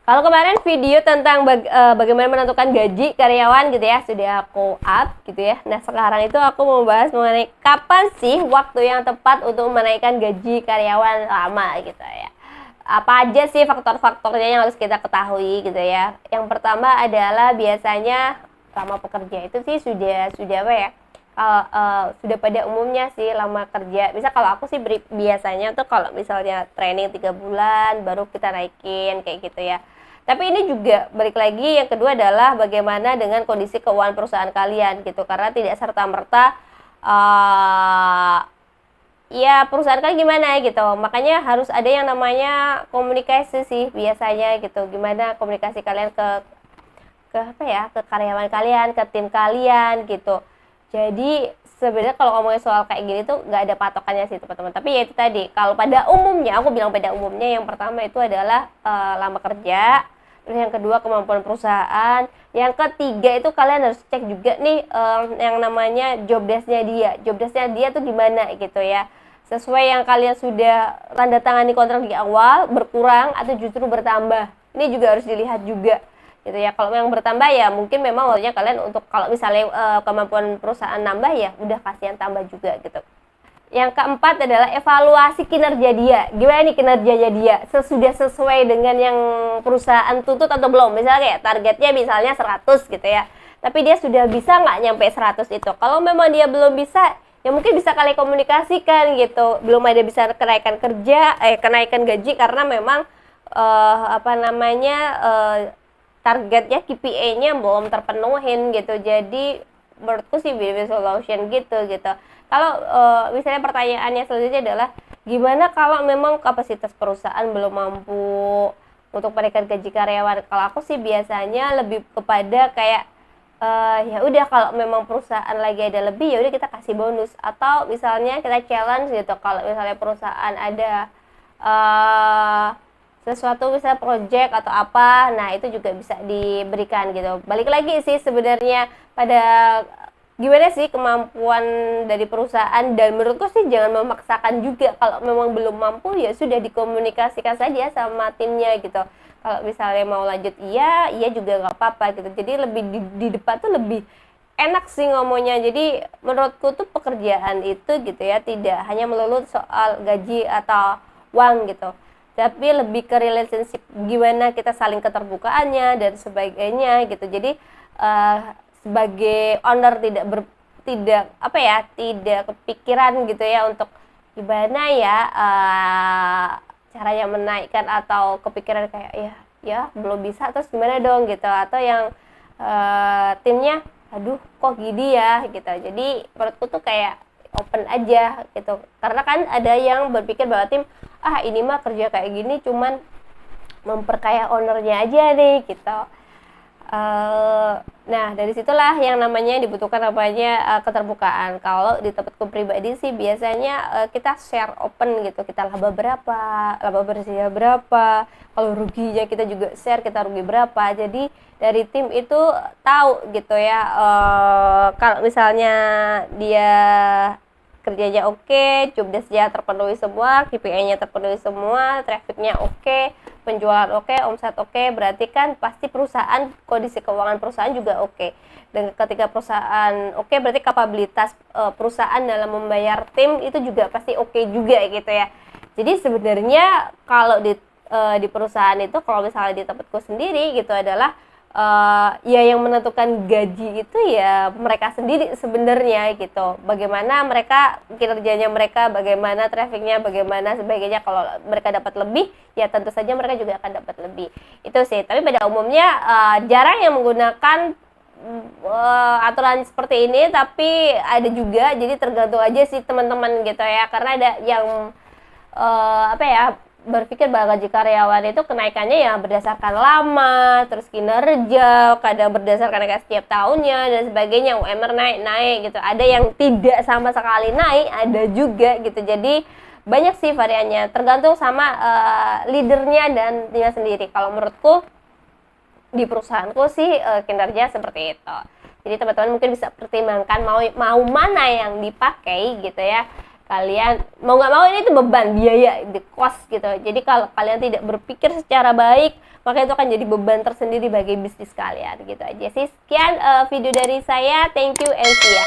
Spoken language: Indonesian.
Kalau kemarin video tentang bagaimana menentukan gaji karyawan gitu ya, sudah aku up gitu ya. Nah sekarang itu aku mau bahas mengenai kapan sih waktu yang tepat untuk menaikkan gaji karyawan lama gitu ya. Apa aja sih faktor-faktornya yang harus kita ketahui gitu ya. Yang pertama adalah biasanya lama pekerja itu sih sudah apa ya, sudah pada umumnya sih lama kerja. Misal kalau aku sih biasanya tuh kalau misalnya training 3 bulan baru kita naikin kayak gitu ya. Tapi ini juga balik lagi, yang kedua adalah bagaimana dengan kondisi keuangan perusahaan kalian gitu, karena tidak serta-merta ya perusahaan kalian gimana gitu. Makanya harus ada yang namanya komunikasi sih biasanya gitu. Gimana komunikasi kalian ke apa ya, ke karyawan kalian, ke tim kalian gitu. Jadi sebenarnya kalau ngomongin soal kayak gini tuh nggak ada patokannya sih teman-teman. Tapi ya itu tadi, kalau pada umumnya, aku bilang pada umumnya, yang pertama itu adalah lama kerja. Terus yang kedua kemampuan perusahaan. Yang ketiga itu kalian harus cek juga nih yang namanya job desk-nya dia. Job desk-nya dia tuh gimana gitu ya. Sesuai yang kalian sudah tanda tangani kontrak di awal, berkurang atau justru bertambah. Ini juga harus dilihat juga gitu ya. Kalau yang bertambah ya mungkin memang waktunya kalian untuk, kalau misalnya kemampuan perusahaan nambah ya udah kasihan tambah juga gitu. Yang keempat adalah evaluasi kinerja dia. Gimana nih kinerjanya dia? Sudah sesuai dengan yang perusahaan tuntut atau belum? Misalnya kayak targetnya misalnya 100 gitu ya. Tapi dia sudah bisa nggak nyampe 100 itu? Kalau memang dia belum bisa, ya mungkin bisa kalian komunikasikan gitu. Belum ada bisa kenaikan gaji karena memang targetnya KPI-nya belum terpenuhin gitu. Jadi menurutku sih business solution gitu. Kalau misalnya pertanyaannya selanjutnya adalah gimana kalau memang kapasitas perusahaan belum mampu untuk menaikkan gaji karyawan. Kalau aku sih biasanya lebih kepada kayak ya udah, kalau memang perusahaan lagi ada lebih ya udah kita kasih bonus, atau misalnya kita challenge gitu. Kalau misalnya perusahaan ada sesuatu misalnya project atau apa, nah itu juga bisa diberikan gitu. Balik lagi sih sebenarnya pada gimana sih kemampuan dari perusahaan, dan menurutku sih jangan memaksakan juga. Kalau memang belum mampu ya sudah dikomunikasikan saja sama timnya gitu. Kalau misalnya mau lanjut iya juga nggak apa-apa gitu. Jadi lebih di depan tuh lebih enak sih ngomongnya. Jadi menurutku tuh pekerjaan itu gitu ya tidak hanya melulu soal gaji atau uang gitu, tapi lebih ke relationship, gimana kita saling keterbukaannya dan sebagainya gitu. Jadi sebagai owner tidak kepikiran gitu ya untuk gimana ya caranya menaikkan, atau kepikiran kayak ya belum bisa terus gimana dong gitu, atau yang timnya aduh kok gini ya gitu. Jadi menurutku tuh kayak open aja gitu, karena kan ada yang berpikir bahwa tim ini mah kerja kayak gini cuman memperkaya ownernya aja nih gitu. Nah dari situlah yang namanya dibutuhkan keterbukaan. Kalau di tempatku pribadi sih biasanya kita share open gitu, kita laba berapa, laba bersihnya berapa, kalau ruginya kita juga share kita rugi berapa. Jadi dari tim itu tahu gitu ya, kalau misalnya dia kerjanya oke, job desk-nya terpenuhi semua, KPI-nya terpenuhi semua, traffic-nya oke, penjualan oke, omset oke, berarti kan pasti perusahaan, kondisi keuangan perusahaan juga oke. Dan ketika perusahaan oke, berarti kapabilitas perusahaan dalam membayar tim itu juga pasti oke juga gitu ya. Jadi sebenarnya kalau di perusahaan itu, kalau misalnya di tempatku sendiri gitu adalah ya yang menentukan gaji itu ya mereka sendiri sebenarnya gitu. Bagaimana mereka kinerjanya mereka, bagaimana trafficnya, bagaimana sebagainya. Kalau mereka dapat lebih ya tentu saja mereka juga akan dapat lebih. Itu sih. Tapi pada umumnya jarang yang menggunakan aturan seperti ini, tapi ada juga. Jadi tergantung aja sih teman-teman gitu ya. Karena ada yang berpikir bahwa gaji karyawan itu kenaikannya ya berdasarkan lama, terus kinerja, kadang berdasarkan kenaikan setiap tahunnya dan sebagainya. UMR naik gitu. Ada yang tidak sama sekali naik, ada juga gitu. Jadi banyak sih variannya, tergantung sama leadernya dan dia sendiri. Kalau menurutku di perusahaanku sih kinerja seperti itu. Jadi teman-teman mungkin bisa pertimbangkan mau mana yang dipakai gitu ya. kalian mau nggak mau ini tuh beban biaya di cost gitu. Jadi kalau kalian tidak berpikir secara baik, maka itu akan jadi beban tersendiri bagi bisnis kalian gitu aja sih. Sekian video dari saya, thank you and see ya.